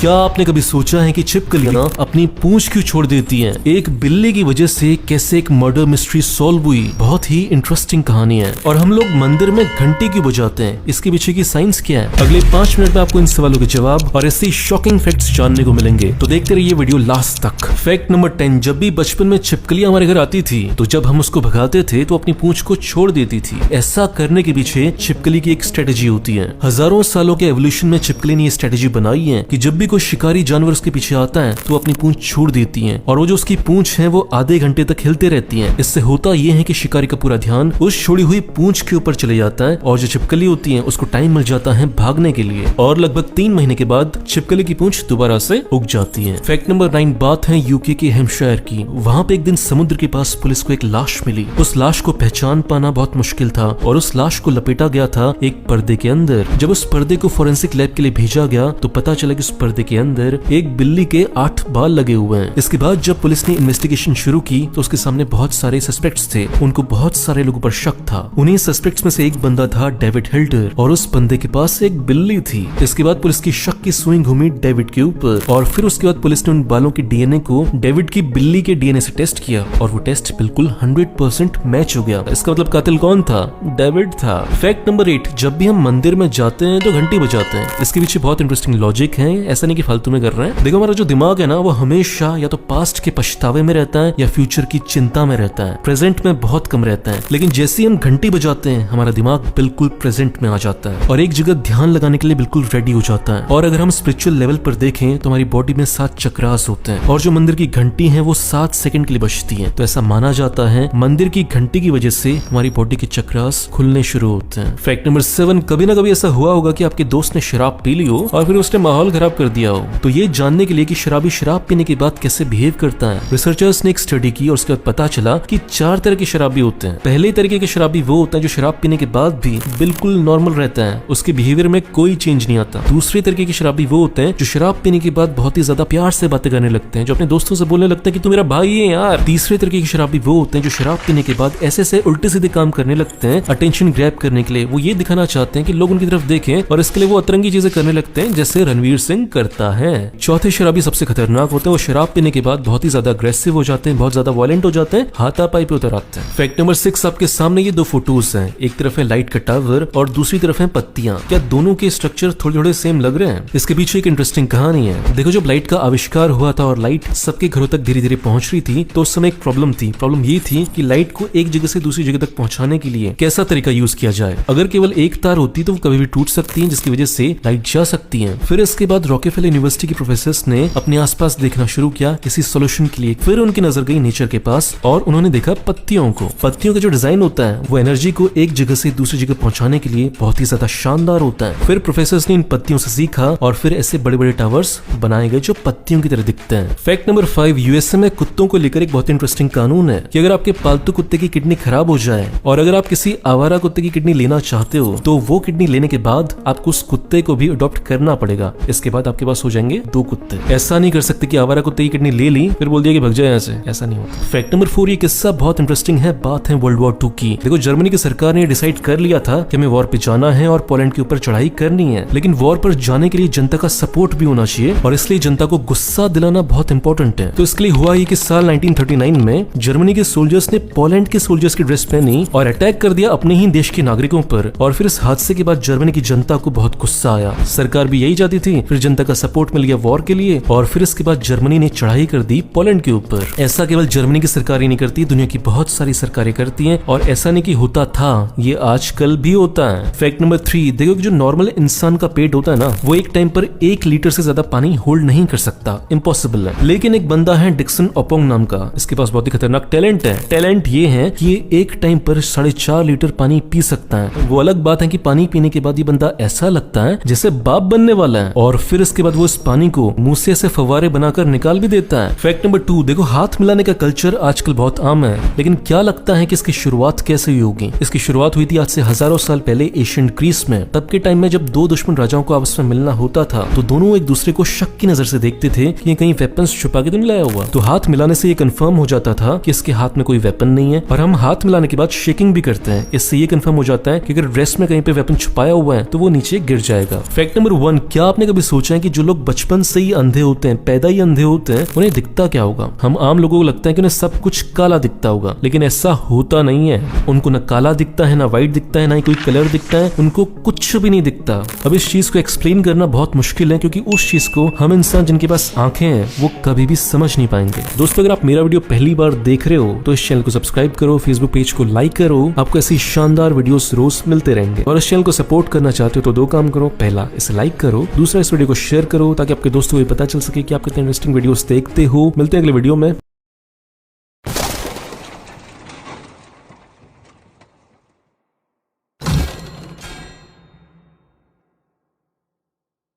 क्या आपने कभी सोचा है कि छिपकलियां अपनी पूंछ क्यों छोड़ देती हैं? एक बिल्ली की वजह से कैसे एक मर्डर मिस्ट्री सॉल्व हुई, बहुत ही इंटरेस्टिंग कहानी है। और हम लोग मंदिर में घंटी क्यों बजाते हैं, इसके पीछे की साइंस क्या है? अगले 5 मिनट में आपको इन सवालों के जवाब और ऐसे शॉकिंग फैक्ट्स जानने को मिलेंगे, तो देखते रहिए वीडियो लास्ट तक। फैक्ट नंबर 10, जब भी बचपन में छिपकलियां हमारे घर आती थी तो जब हम उसको भगाते थे तो अपनी पूंछ को छोड़ देती थी। ऐसा करने के पीछे छिपकली की एक स्ट्रेटेजी होती है। हजारों सालों के एवोल्यूशन में छिपकली ने ये स्ट्रेटेजी बनाई है कि जब भी कोई शिकारी जानवर उसके पीछे आता है तो अपनी पूंछ छोड़ देती है, और वो जो उसकी पूंछ है वो आधे घंटे तक हिलते रहती है। इससे होता ये है कि शिकारी का पूरा ध्यान उस छोड़ी हुई पूंछ के ऊपर चले जाता है और जो छिपकली होती है उसको टाइम मिल जाता है भागने के लिए, और लगभग 3 महीने के बाद छिपकली की पूंछ दोबारा से उग जाती है। फैक्ट नंबर 9, बात है यूके के हेम्पशायर की। वहाँ पे एक दिन समुद्र के पास पुलिस को एक लाश मिली। उस लाश को पहचान पाना बहुत मुश्किल था और उस लाश को लपेटा गया था एक पर्दे के अंदर। जब उस पर्दे को फोरेंसिक लैब के लिए भेजा गया तो पता चला कि उस पर्दे के अंदर एक बिल्ली के 8 बाल लगे हुए हैं। इसके बाद जब पुलिस ने इन्वेस्टिगेशन शुरू की तो उसके सामने बहुत सारे सस्पेक्ट्स थे। उनको बहुत सारे लोगों पर शक था। उन्हीं सस्पेक्ट्स में से एक बंदा था डेविड हिल्डर, और उस बंदे के पास एक बिल्ली थी। इसके बाद पुलिस की शक की सुई घूमी डेविड के ऊपर, और फिर उसके बाद पुलिस ने उन बालों की डीएनए को डेविड की बिल्ली के डीएनए से टेस्ट किया और वो टेस्ट बिल्कुल 100% मैच हो गया। इसका मतलब कातिल कौन था? डेविड था। फैक्ट नंबर 8, जब भी हम मंदिर में जाते हैं तो घंटी बजाते हैं। इसके पीछे बहुत इंटरेस्टिंग लॉजिक है, ऐसा नहीं कि फालतू में कर रहे हैं। देखो, हमारा जो दिमाग है ना वो हमेशा या तो पास्ट के पछतावे में रहता है या फ्यूचर की चिंता में रहता है, प्रेजेंट में बहुत कम रहता है। लेकिन जैसे ही हम घंटी बजाते हैं हमारा दिमाग बिल्कुल प्रेजेंट में आ जाता है और एक जगह ध्यान लगाने के लिए बिल्कुल रेडी हो जाता है। और अगर हम स्पिरिचुअल लेवल पर देखें तो हमारी बॉडी में 7 चक्रास होते हैं, और जो मंदिर की घंटी है वो 7 सेकंड के लिए बजती है। तो ऐसा माना जाता है मंदिर की घंटी की वजह से हमारी बॉडी के चक्रास खुलने शुरू होते हैं। फैक्ट नंबर 7, कभी ना कभी ऐसा हुआ होगा कि आपके दोस्त ने शराब पी ली हो और फिर उसने माहौल खराब कर दिया हो। तो ये जानने के लिए कि शराबी शराब पीने के बाद कैसे बिहेव करता है, रिसर्चर्स ने एक स्टडी की और उसके बाद पता चला कि 4 तरह के शराबी होते हैं। पहले तरीके के शराबी वो होता है जो शराब पीने के बाद भी बिल्कुल नॉर्मल रहता है, उसके बिहेवियर में कोई चेंज नहीं आता। दूसरे तरीके के शराबी वो होते हैं जो शराब पीने के बाद बहुत ही ज्यादा प्यार से बातें करने लगते हैं, जो अपने दोस्तों से बोलने लगते हैं कि तू मेरा भाई है यार। तीसरे तरीके के शराबी वो होते हैं जो शराब पीने के बाद ऐसे उल्टे सीधे काम करने लगते हैं अटेंशन ग्रैब करने के लिए। वो ये दिखाना चाहते हैं कि लोग उनकी तरफ देखें और इसके लिए वो अतरंगी चीजें करने लगते हैं जैसे रणवीर सिंह करता है। चौथे शराबी सबसे खतरनाक होते हैं। वो शराब पीने के बाद बहुत ही ज्यादा अग्रेसिव हो जाते हैं, बहुत ज्यादा वायलेंट हो जाते हैं, हाथापाई पे उतर आते हैं। फैक्ट नंबर 6, आपके सामने ये 2 फोटोज हैं। एक तरफ है लाइट का टावर और दूसरी तरफ है पत्तियां। क्या दोनों के स्ट्रक्चर थोड़े थोड़े सेम लग रहे हैं? इसके पीछे एक इंटरेस्टिंग कहानी है। देखो, जब लाइट का आविष्कार हुआ था और लाइट सबके घरों तक धीरे धीरे पहुंच रही थी तो उस समय एक प्रॉब्लम थी। प्रॉब्लम ये थी कि लाइट को एक जगह से दूसरी जगह तक पहुंचाने के लिए कैसा तरीका यूज किया जाए। अगर केवल एक तार होती तो वो कभी भी टूट सकती है, जिसकी वजह से लाइट जा सकती है। फिर इसके बाद रॉकेफेलर यूनिवर्सिटी के प्रोफेसर्स ने अपने आसपास देखना शुरू किया किसी सोल्यूशन के लिए। फिर उनकी नजर गई नेचर के पास और उन्होंने देखा पत्तियों को। पत्तियों का जो डिजाइन होता है वो एनर्जी को एक जगह से दूसरी जगह पहुंचाने के लिए बहुत ही ज्यादा शानदार होता है। फिर प्रोफेसर्स ने इन पत्तियों से सीखा और फिर ऐसे बड़े बड़े टावर्स बनाए गए जो पत्तियों की तरह दिखते हैं। फैक्ट नंबर 5, यूएसए में कुत्तों को लेकर एक बहुत इंटरेस्टिंग कानून है कि अगर आपके पालतू कुत्ते की किडनी खराब हो जाए और अगर आप किसी आवारा कुत्ते की किडनी लेना चाहते हो तो वो किडनी लेने के बाद आपको उस कुत्ते को भी अडॉप्ट करना पड़ेगा। इसके बाद आपके पास हो जाएंगे 2 कुत्ते। ऐसा नहीं कर सकते कि आवारा कुत्ते की किडनी ले ली फिर बोल दिया कि भग जाए यहाँ से, ऐसा नहीं होता। फैक्ट नंबर 4, ये किस्सा बहुत इंटरेस्टिंग है। बात है वर्ल्ड वॉर 2 की। देखो, जर्मनी की सरकार ने डिसाइड कर लिया था कि हमें वॉर पे जाना है और पोलैंड के ऊपर चढ़ाई करनी है, लेकिन वॉर पर जाने के लिए जनता का सपोर्ट भी होना चाहिए और इसलिए जनता को गुस्सा दिलाना बहुत इंपॉर्टेंट है। तो इसके लिए हुआ ये कि साल 1939 में जर्मनी के सोल्जर्स ने पोलैंड के सोल्जर्स की ड्रेस पहनी और अटैक कर दिया अपने ही देश के नागरिकों पर। और फिर इस हादसे के बाद जर्मनी की जनता को बहुत गुस्सा आया। सरकार भी यही चाहती थी, फिर जनता का सपोर्ट मिल गया वॉर के लिए और फिर इसके बाद जर्मनी ने चढ़ाई कर दी पोलैंड के ऊपर। ऐसा केवल जर्मनी की सरकार ही नहीं करती, दुनिया की बहुत सारी सरकारें करती हैं और ऐसा नहीं कि होता था, ये आजकल भी होता है। फैक्ट नंबर 3, देखो जो नॉर्मल इंसान का पेट होता है ना वो एक टाइम पर 1 लीटर से ज्यादा पानी होल्ड नहीं कर सकता, इम्पॉसिबल है। लेकिन एक बंदा है डिक्सन ओपोंग नाम का, इसके पास बहुत ही खतरनाक टैलेंट है। टैलेंट ये है कि ये एक टाइम पर 4.5 लीटर पानी पी सकता है। वो अलग बात है कि पानी पीने के बाद ये बंदा ऐसा लगता है जैसे बाप बनने वाला है, और फिर इसके बाद वो इस पानी को मुंह से ऐसे फव्वारे बनाकर निकाल भी देता है। फैक्ट नंबर 2, देखो हाथ मिलाने का कल्चर आजकल बहुत आम है, लेकिन क्या लगता है कि इसकी शुरुआत कैसे हुई होगी? इसकी शुरुआत हुई थी आज से हजारों साल पहले एशियन ग्रीस में। तब के टाइम में जब 2 दुश्मन राजाओं को आपस में मिलना होता था तो दोनों एक दूसरे को शक की नजर से देखते थे कि ये कहीं वेपन्स छुपा के तो नहीं लाया हुआ। तो हाथ मिलाने से ये कंफर्म हो जाता था कि इसके हाथ में कोई वेपन नहीं है, और हम हाथ मिलाने के बाद शेकिंग भी करते हैं। इससे ये कंफर्म हो जाता है कि अगर ड्रेस में कहीं पे वेपन छुपाया हुआ है तो वो नीचे गिर जाएगा। फैक्ट नंबर 1, क्या आपने कभी सोचा है कि कि जो लोग बचपन से ही अंधे होते हैं, पैदा ही अंधे होते हैं, उन्हें दिखता क्या होगा। हम आम लोगों को लगता है कि उन्हें सब कुछ काला दिखता होगा, लेकिन ऐसा होता नहीं है। उनको न काला दिखता है, ना व्हाइट दिखता है, ना ही कोई कलर दिखता है, उनको कुछ भी नहीं दिखता। अब इस चीज को एक्सप्लेन करना बहुत मुश्किल है, क्योंकि उस चीज को हम इंसान जिनके पास आंखें हैं वो कभी भी समझ नहीं पाएंगे। दोस्तों, अगर आप मेरा वीडियो पहली बार देख रहे हो तो इस चैनल को सब्सक्राइब करो, फेसबुक पेज को लाइक करो, आपको ऐसी शानदार वीडियोस रोज मिलते रहेंगे। और इस चैनल को सपोर्ट करना चाहते हो तो दो काम करो, पहला इसे लाइक करो, दूसरा इस वीडियो को शेयर करो, ताकि आपके दोस्तों को पता चल सके कि आप कितने इंटरेस्टिंग वीडियोस देखते हो। मिलते हैं अगले वीडियो में।